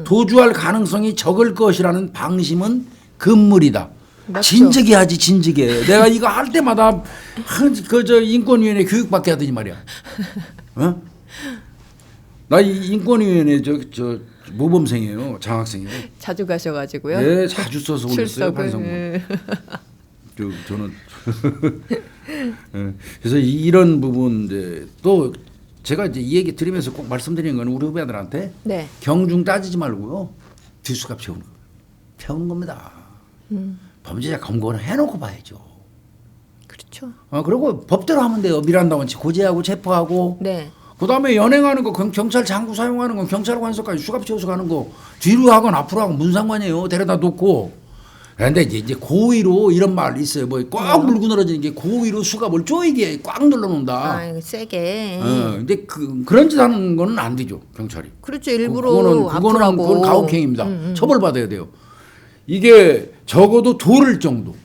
도주할 가능성이 적을 것이라는 방심은 금물이다. 맞죠. 진즉에 하지 진즉에. 내가 이거 할 때마다 인권위원회 교육받게 하더니 말이야. 나 이 인권위원회 모범생이에요. 장학생이에요. 자주 가셔가지고요. 네, 자주 써서 올렸어요. 출석을. 반성문. 저는 그래서 이런 부분 이제 또 제가 이제 이 얘기 들으면서 꼭 말씀드리는 건 우리 후배들한테 네. 경중 따지지 말고요. 뒷수갑 채우는 겁니다. 범죄자 검거는 해놓고 봐야죠. 그렇죠. 그리고 법대로 하면 돼요. 미란다 원칙 고지하고 체포하고. 네. 그다음에 연행하는 거 경찰 장구 사용하는 건 경찰관서까지 수갑 채워서 가는 거 뒤로 하건 앞으로 하건 무슨 상관이에요. 데려다 놓고. 그런데 이제 고의로 이런 말이 있어요. 뭐 꽉 물고 늘어지는 게 고의로 수갑을 쪼이게 꽉 눌러놓는다. 이거 세게. 근데 그런 짓 하는 거는 안 되죠. 경찰이. 그렇죠. 일부러 그거는 그건 가혹행위입니다. 처벌받아야 돼요. 이게 적어도 돌을 정도.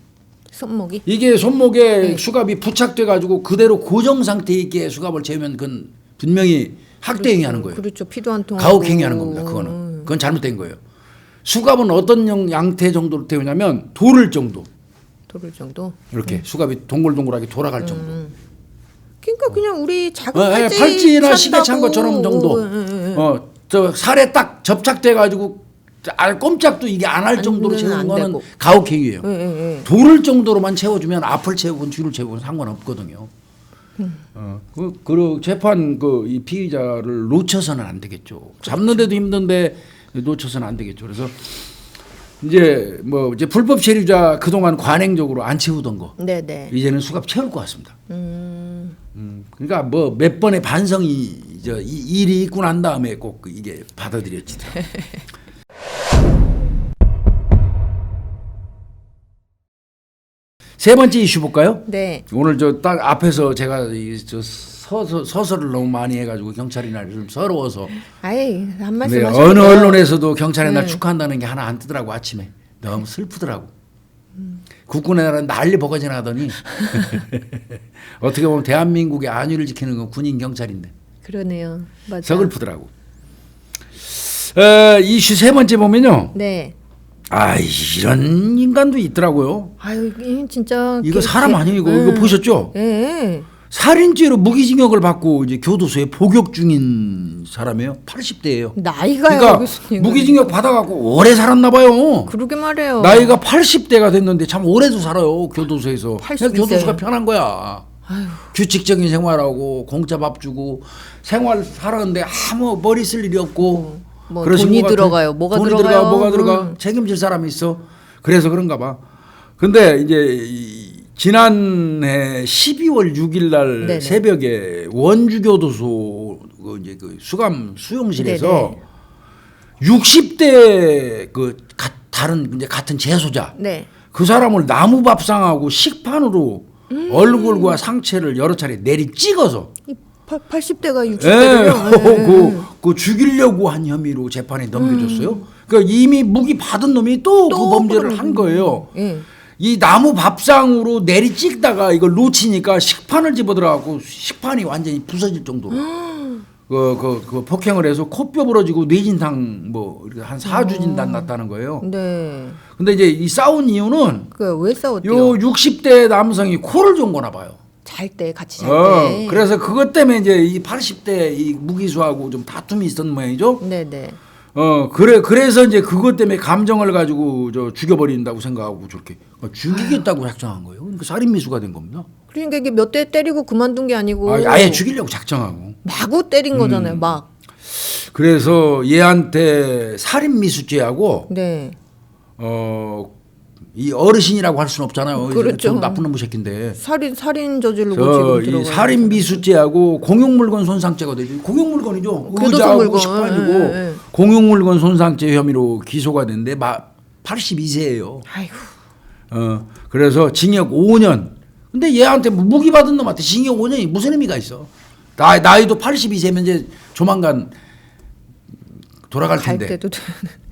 손목이. 이게 손목에 네. 수갑이 부착돼 가지고 그대로 고정 상태에 있게 수갑을 채우면 그건 분명히 학대 행위하는 거예요. 그렇죠. 피도 한 통. 가혹 행위하는 겁니다. 그건 잘못된 거예요. 수갑은 어떤 양태 정도로 태우냐면 돌을 정도. 돌을 정도. 이렇게 수갑이 동글동글하게 돌아갈 정도. 그러니까 그냥 우리 작은 팔찌나 시계 찬 것처럼 정도. 저 살에 딱 접착돼 가지고 꼼짝도 이게 안 할 정도로 채우는 안 거는 되고. 가혹행위예요. 돌을 정도로만 채워주면 앞을 채우건 뒤를 채우건 상관없거든요. 그 재판 이 피의자를 놓쳐서는 안 되겠죠. 잡는데도 힘든데 놓쳐서는 안 되겠죠. 그래서 이제 불법 체류자 그동안 관행적으로 안 채우던 거, 네네. 이제는 수갑 채울 것 같습니다. 그러니까 몇 번의 반성이 일이 있고 난 다음에 꼭 이게 받아들여지더라고요. 세 번째 이슈 볼까요? 네. 오늘 딱 앞에서 제가 서설을 너무 많이 해가지고 경찰의 날 좀 서러워서. 아이 한 말씀 네, 하셔도 어느 돼요. 언론에서도 경찰의 날 축하한다는 게 하나 안 뜨더라고 아침에. 너무 슬프더라고. 국군의 날은 난리 버거지 나더니 어떻게 보면 대한민국의 안위를 지키는 건 군인 경찰인데. 그러네요. 맞아. 서글프더라고. 이슈 세 번째 보면요. 네. 아 이런 인간도 있더라고요. 아유 이 진짜 이거 사람 아니에요 이거. 예. 이거 보셨죠? 예. 살인죄로 무기징역을 받고 이제 교도소에 복역 중인 사람이에요. 80대예요. 나이가요 그러니까 교수님. 무기징역 받아갖고 오래 살았나 봐요. 그러게 말해요. 나이가 80대가 됐는데 참 오래도 살아요 교도소에서. 82 그냥 교도소가 세. 편한 거야. 아유. 규칙적인 생활하고 공짜 밥 주고 생활 살았는데 아무 머리 쓸 일이 없고. 뭐 그러신 돈이 것 같아. 들어가요. 뭐가 돈이 들어가요? 들어가 뭐가 들어가 책임질 사람이 있어. 그래서 그런가 봐. 근데 이제 지난해 12월 6일 날 네네. 새벽에 원주교도소 그 이제 그 수감 수용실에서 네네. 60대 그 다른 이제 같은 재소자 네. 그 사람을 나무 밥상하고 식판으로 얼굴과 상체를 여러 차례 내리 찍어서 이 80대가 예, 60대요. 그 죽이려고 한 혐의로 재판에 넘겨졌어요. 그러니까 이미 무기 받은 놈이 또 그 범죄를 한 거예요. 예. 이 나무 밥상으로 내리 찍다가 이걸 놓치니까 식판을 집어들어가고 식판이 완전히 부서질 정도로 그 폭행을 해서 코뼈 부러지고 뇌진탕 뭐 이렇게 한 4주 진단 났다는 거예요. 네. 근데 이제 이 싸운 이유는 그 왜 싸웠대요? 요 60대 남성이 코를 좀 거나 봐요. 잘 때 같이 잘 때. 그래서 그것 때문에 이제 이 80대 이 무기수하고 좀 다툼이 있었던 모양이죠. 네네. 그래서 이제 그것 때문에 감정을 가지고 저 죽여버린다고 생각하고 저렇게 죽이겠다고 작정한 거예요. 그러니까 살인미수가 된 겁니다. 그러니까 이게 몇 대 때리고 그만둔 게 아니고 아예 죽이려고 작정하고. 마구 때린 거잖아요. 막. 그래서 얘한테 살인미수죄하고 네. 이 어르신이라고 할 수는 없잖아요. 그렇죠. 좀 나쁜 놈의 새끼인데. 살인 저지르고 저 지금 이 들어가요. 살인미수죄하고 공용물건 손상죄가 되죠. 공용물건이죠. 교도소 의자하고 물건. 식판이고 예, 예. 공용물건 손상죄 혐의로 기소가 됐는데 82세예요. 아이고. 그래서 징역 5년. 근데 얘한테 무기 받은 놈한테 징역 5년이 무슨 의미가 있어? 나이도 82세면 이제 조만간 돌아갈 갈 텐데. 때도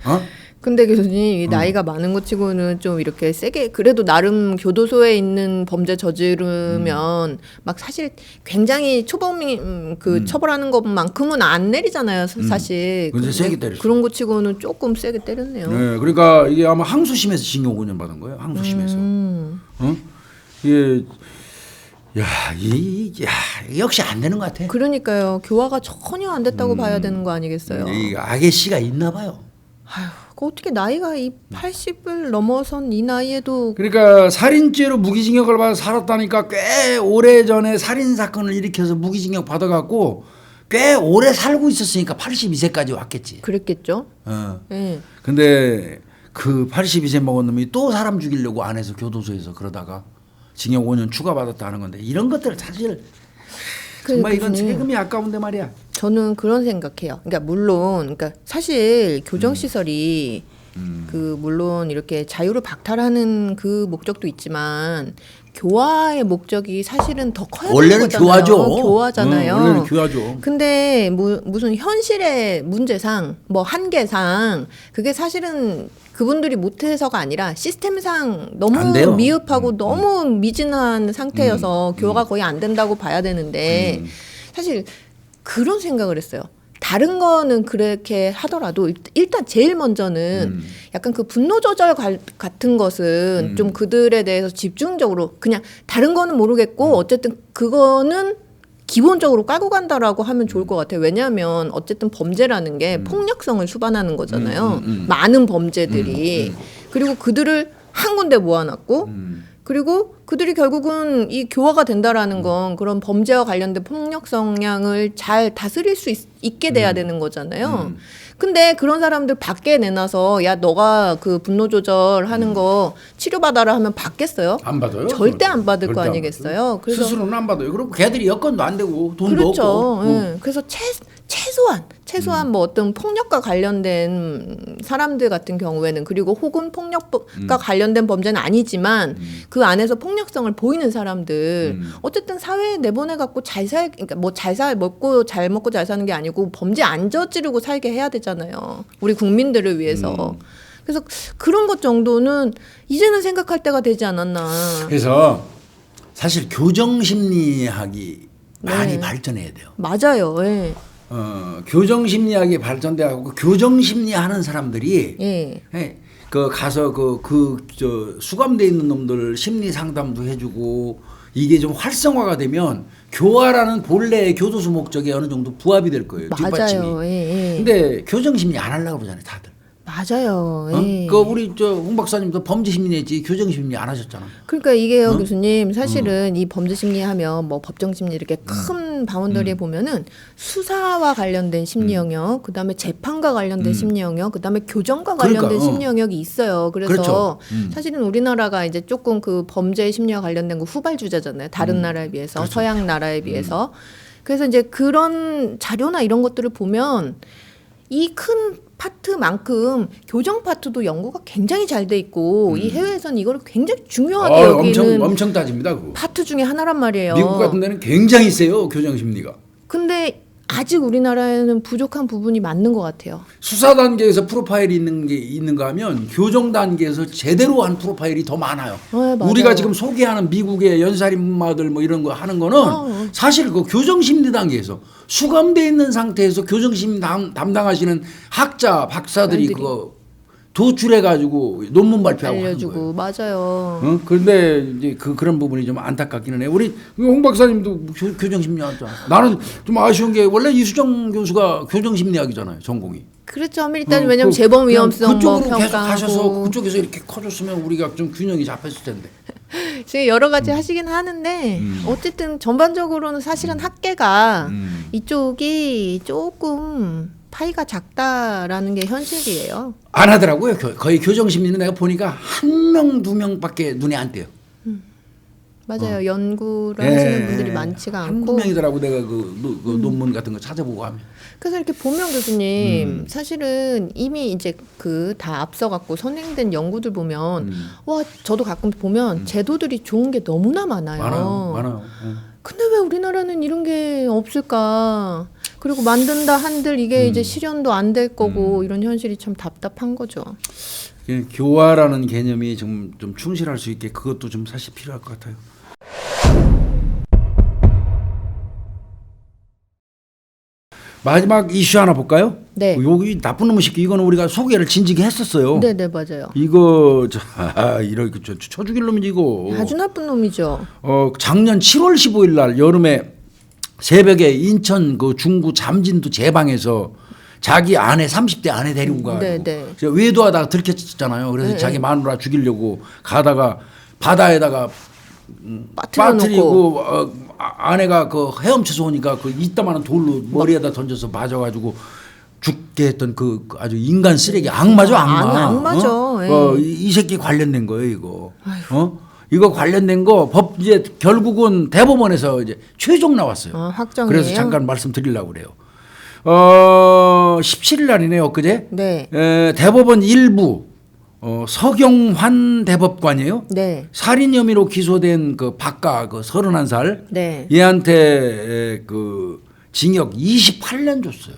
어? 근데 교수님 이 나이가 많은 것 치고는 좀 이렇게 세게 그래도 나름 교도소에 있는 범죄 저지르면 막 사실 굉장히 초범이 그 처벌하는 것만큼은 안 내리잖아요 사실. 근데 세게 때렸어. 그런 것 치고는 조금 세게 때렸네요. 네, 그러니까 이게 아마 항소심에서 징역 5년 받은 거예요. 항소심에서. 어? 이게 역시 안 되는 것 같아. 그러니까요. 교화가 전혀 안 됐다고 봐야 되는 거 아니겠어요? 이 악의 씨가 있나 봐요. 아휴, 그 어떻게 나이가 이 80을 넘어선 이 나이에도 그러니까 살인죄로 무기징역을 받아 살았다니까 꽤 오래 전에 살인 사건을 일으켜서 무기징역 받아갖고 꽤 오래 살고 있었으니까 82세까지 왔겠지. 그랬겠죠? 네. 근데 그 82세 먹은 놈이 또 사람 죽이려고 안에서 교도소에서 그러다가 징역 5년 추가 받았다는 건데 이런 것들 사실 정말 이건 교수님, 세금이 아까운데 말이야. 저는 그런 생각해요. 그러니까 물론, 그러니까 사실 교정 시설이 그 물론 이렇게 자유를 박탈하는 그 목적도 있지만 교화의 목적이 사실은 더 커야 되는 원래는 거잖아요. 교화죠. 교화잖아요. 원래는 교화죠. 근데 무슨 현실의 문제상 뭐 한계상 그게 사실은 그분들이 못해서가 아니라 시스템상 안 너무 돼요. 미흡하고 너무 미진한 상태여서 교화가 거의 안 된다고 봐야 되는데 사실 그런 생각을 했어요. 다른 거는 그렇게 하더라도 일단 제일 먼저는 약간 그 분노 조절 같은 것은 좀 그들에 대해서 집중적으로 그냥 다른 거는 모르겠고 어쨌든 그거는 기본적으로 깔고 간다라고 하면 좋을 것 같아요. 왜냐하면 어쨌든 범죄라는 게 폭력성을 수반하는 거잖아요. 많은 범죄들이. 그리고 그들을 한 군데 모아놨고 그리고 그들이 결국은 이 교화가 된다라는 건 그런 범죄와 관련된 폭력 성향을 잘 다스릴 수 있게 돼야 되는 거잖아요. 근데 그런 사람들 밖에 내놔서 야 너가 그 분노 조절하는 거 치료받아라 하면 받겠어요? 안 받아요. 절대 안 받을 절대 거 안 아니겠어요? 받아요. 그래서 스스로는 안 받아요. 그리고 걔들이 여건도 안 되고 돈도 그렇죠. 없고. 예. 그래서 최소한 뭐 어떤 폭력과 관련된 사람들 같은 경우에는 그리고 혹은 폭력과 관련된 범죄는 아니지만 그 안에서 폭력성을 보이는 사람들 어쨌든 사회에 내보내 갖고 그러니까 뭐 먹고 잘 사는 게 아니고 범죄 안 저지르고 살게 해야 되잖아요. 우리 국민들을 위해서. 그래서 그런 것 정도는 이제는 생각할 때가 되지 않았나. 그래서 사실 교정심리학이 많이 네. 발전해야 돼요. 맞아요. 예. 교정심리학이 발전돼가고 교정심리 하는 사람들이 예. 그 가서 저 수감돼 있는 놈들 심리 상담도 해주고 이게 좀 활성화가 되면 교화라는 본래의 교도소 목적에 어느 정도 부합이 될 거예요. 뒷받침이. 맞아요. 예, 예. 근데 교정심리 안 하려고 그러잖아요, 다들. 맞아요. 어? 예. 그 우리 저 홍 박사님도 범죄심리 했지 교정심리 안 하셨잖아. 그러니까 이게요, 어? 교수님. 사실은 이 범죄 심리하면 뭐 법정 심리 이렇게 큰 바운더리에 보면은 수사와 관련된 심리 영역, 그다음에 재판과 관련된 심리 영역, 그다음에 교정과 관련된 그러니까, 심리 영역이 있어요. 그래서 그렇죠. 사실은 우리나라가 이제 조금 그 범죄 심리와 관련된 거 후발주자잖아요. 다른 나라에 비해서, 그렇죠. 서양 나라에 비해서. 그래서 이제 그런 자료나 이런 것들을 보면 이 큰 파트만큼 교정 파트도 연구가 굉장히 잘 돼 있고 이 해외에서는 이걸 굉장히 중요하게 여기는 엄청 따집니다. 그거. 파트 중에 하나란 말이에요. 미국 같은 데는 굉장히 세요 교정심리가. 근데 아직 우리나라에는 부족한 부분이 맞는 것 같아요. 수사 단계에서 프로파일이 있는가 하면 교정 단계에서 제대로 한 프로파일이 더 많아요. 네, 맞아요. 우리가 지금 소개하는 미국의 연살인마들 뭐 이런 거 하는 거는 사실 그 교정심리 단계에서 수감돼 있는 상태에서 교정심리 담당하시는 학자 박사들이 애들이. 그거 도출해 가지고 논문 발표하고 하는 거예요. 알려주고 맞아요. 어? 그런데 이제 그런 부분이 좀 안타깝기는 해. 우리 홍 박사님도 교정심리 하잖아. 나는 좀 아쉬운 게 원래 이수정 교수가 교정심리학이잖아요, 전공이. 그렇죠. 일단 왜냐면 재범 위험성 뭐 그쪽으로 계속 가셔서 평가하고 그쪽에서 이렇게 커줬으면 우리가 좀 균형이 잡혔을 텐데. 지금 여러 가지 하시긴 하는데 어쨌든 전반적으로는 사실은 학계가 이쪽이 조금 파이가 작다라는 게 현실이에요. 안 하더라고요. 거의 교정심리는 내가 보니까 한 명, 두 명밖에 눈에 안 띄요. 맞아요. 연구를 하시는 분들이 많지가 않고. 한두 명이더라고 내가 그 논문 같은 거 찾아보고 하면. 그래서 이렇게 보면 교수님 사실은 이미 이제 그 다 앞서갖고 선행된 연구들 보면 와 저도 가끔 보면 제도들이 좋은 게 너무나 많아요. 많아요. 근데 왜 우리나라는 이런 게 없을까? 그리고 만든다 한들 이게 이제 실현도 안 될 거고 이런 현실이 참 답답한 거죠. 교화라는 개념이 좀 충실할 수 있게 그것도 좀 사실 필요할 것 같아요. 마지막 이슈 하나 볼까요? 네. 여기 나쁜 놈의 새끼 이거는 우리가 소개를 진지게 했었어요. 네네 맞아요. 이거 이렇게 쳐 죽일 놈이지 이거. 아주 나쁜 놈이죠. 작년 7월 15일 날 여름에 새벽에 인천 그 중구 잠진도 제 방에서 자기 아내 30대 아내 데리고 가고 네네. 외도하다가 들켰잖아요. 그래서 자기 마누라 죽이려고 가다가 바다에다가 빠뜨리고 아내가 그 헤엄쳐서 오니까 그 이따만한 돌로 머리에다 던져서 맞아가지고 죽게 했던 그 아주 인간 쓰레기 악마죠 악마. 악마죠. 이 새끼 관련된 거예요 이거. 이거 관련된 거 법 이제 결국은 대법원에서 이제 최종 나왔어요. 확정이에요? 그래서 잠깐 말씀드리려고 그래요. 17일 날이네요 엊그제. 네. 대법원 일부 서경환 대법관이에요. 네. 살인 혐의로 기소된 그 박가 그 31살 네. 얘한테 그 징역 28년 줬어요.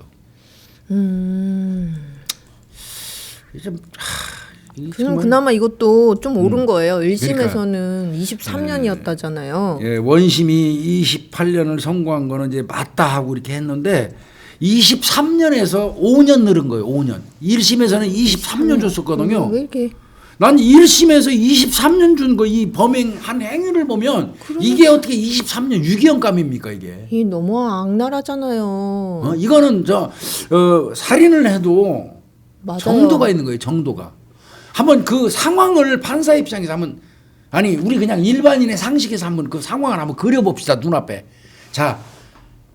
그럼 그나마 이것도 좀 옳은 거예요. 1심에서는 23년이었다잖아요. 예, 원심이 28년을 선고한 거는 이제 맞다 하고 이렇게 했는데 23년에서 5년 늘은 거예요. 5년. 1심에서는 23년 줬었거든요. 왜 이렇게 난 1심에서 23년 준 거 이 범행한 행위를 보면 이게 어떻게 23년 유기형감입니까 이게? 이 너무 악랄하잖아요. 이거는 살인을 해도 맞아요. 정도가 있는 거예요. 정도가. 한번 그 상황을 판사 입장에서 한번 아니 우리 그냥 일반인의 상식에서 한번 그 상황을 한번 그려봅시다 눈앞에. 자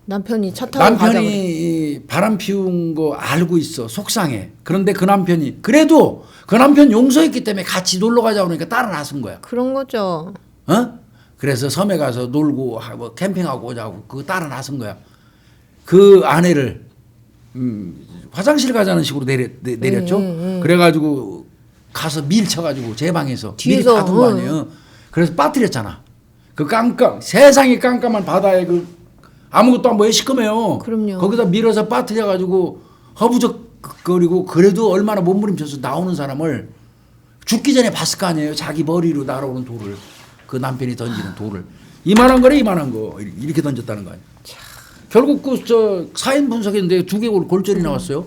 남편이 차 타고 가자고 남편이 바람 피운 거 알고 있어 속상해. 그런데 그 남편이 그래도 그 남편 용서했기 때문에 같이 놀러 가자고 그러니까 따라 나선 거야. 그런 거죠. 그래서 섬에 가서 놀고 뭐 캠핑하고 오자고 그거 따라 나선 거야. 그 아내를 화장실 가자는 식으로 내렸죠. 그래가지고 가서 밀쳐가지고 제 방에서 뒤에서, 미리 가둔 거 아니에요. 그래서 빠뜨렸잖아. 그 세상이 깜깜한 바다에 그 아무것도 안 보여 시커매요. 그럼요. 거기다 밀어서 빠뜨려가지고 허부적거리고 그래도 얼마나 몸부림쳐서 나오는 사람을 죽기 전에 봤을 거 아니에요. 자기 머리로 날아오는 돌을 그 남편이 던지는 돌을 이만한 거래 이만한 거 이렇게 던졌다는 거 아니에요. 결국 그 사인 분석했는데 2개 골절이 나왔어요.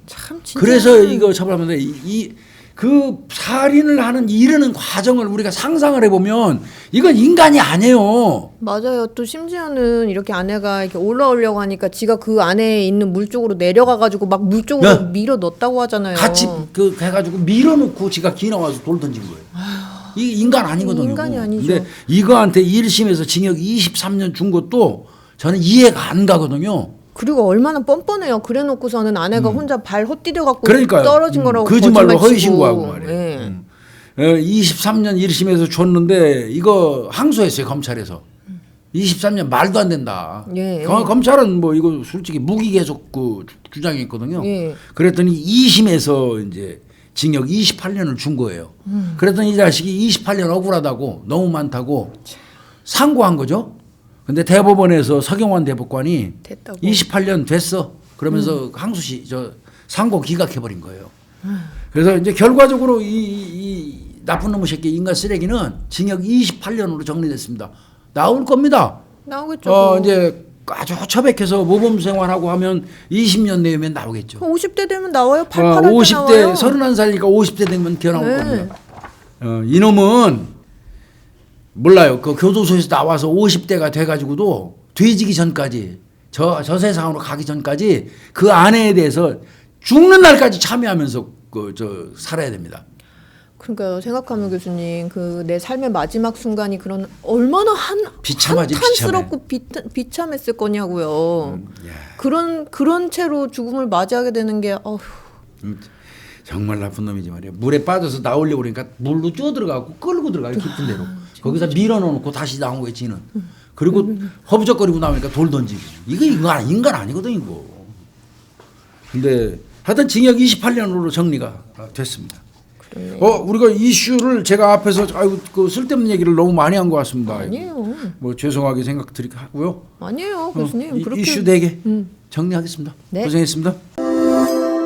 참 진짜. 그래서 이거 처벌하면 이 그 살인을 하는 이르는 과정을 우리가 상상을 해보면 이건 인간이 아니에요. 맞아요. 또 심지어는 이렇게 아내가 이렇게 올라오려고 하니까 지가 그 안에 있는 물 쪽으로 내려가가지고 막 물 쪽으로 네. 밀어 넣었다고 하잖아요. 같이 그 해가지고 밀어놓고 지가 기나와서 돌 던진 거예요. 이게 인간 아니거든요. 인간이 아니죠. 근데 이거한테 1심에서 징역 23년 준 것도 저는 이해가 안 가거든요. 그리고 얼마나 뻔뻔해요. 그래놓고서는 아내가 혼자 발 헛디뎌 갖고 그러니까요. 떨어진 거라고 거짓말로 거짓말 허위 치고. 신고하고 말이에요. 예. 23년 1심에서 줬는데 이거 항소했어요 검찰에서. 23년 말도 안 된다. 예. 검찰은 뭐 이거 솔직히 무기 계속 그 주장했거든요. 예. 그랬더니 2심에서 이제 징역 28년을 준 거예요. 그랬더니 이 자식이 28년 억울하다고 너무 많다고 상고한 거죠. 근데 대법원에서 서경환 대법관이 됐다고. 28년 됐어. 그러면서 항소시 저 상고 기각해버린 거예요. 그래서 이제 결과적으로 이 나쁜 놈의 새끼 인간 쓰레기는 징역 28년으로 정리됐습니다. 나올 겁니다. 나오겠죠. 이제 아주 처백해서 모범 생활하고 하면 20년 내면 나오겠죠. 50대 되면 나와요. 88할 때 50대 나와요. 31살이니까 50대 되면 겨나올 네. 겁니다. 이놈은 몰라요. 그 교도소에서 나와서 50대가 돼가지고도 돼지기 전까지 저 세상으로 가기 전까지 그 아내에 대해서 죽는 날까지 참여하면서 살아야 됩니다. 그러니까 생각하면 교수님 그 내 삶의 마지막 순간이 그런 얼마나 비참하지, 한탄스럽고 비참했을 거냐고요. 그런 채로 죽음을 맞이하게 되는 게 어휴. 정말 나쁜 놈이지 말이야. 물에 빠져서 나오려고 그러니까 물로 쪼들어가고 끌고 들어가요. 깊은 데로. 거기서 밀어넣고 다시 나온 거예요. 지는. 그리고 허브적거리고 나오니까 돌 던지고. 이거 인간 아니거든 이거. 근데 하여튼 징역 28년으로 정리가 됐습니다. 그러네. 우리가 이슈를 제가 앞에서 아이고 그 쓸데없는 얘기를 너무 많이 한 것 같습니다. 아니에요. 뭐 죄송하게 생각드리고 하고요. 아니에요, 교수님. 그렇게 이슈 4개 정리하겠습니다. 네. 고생했습니다.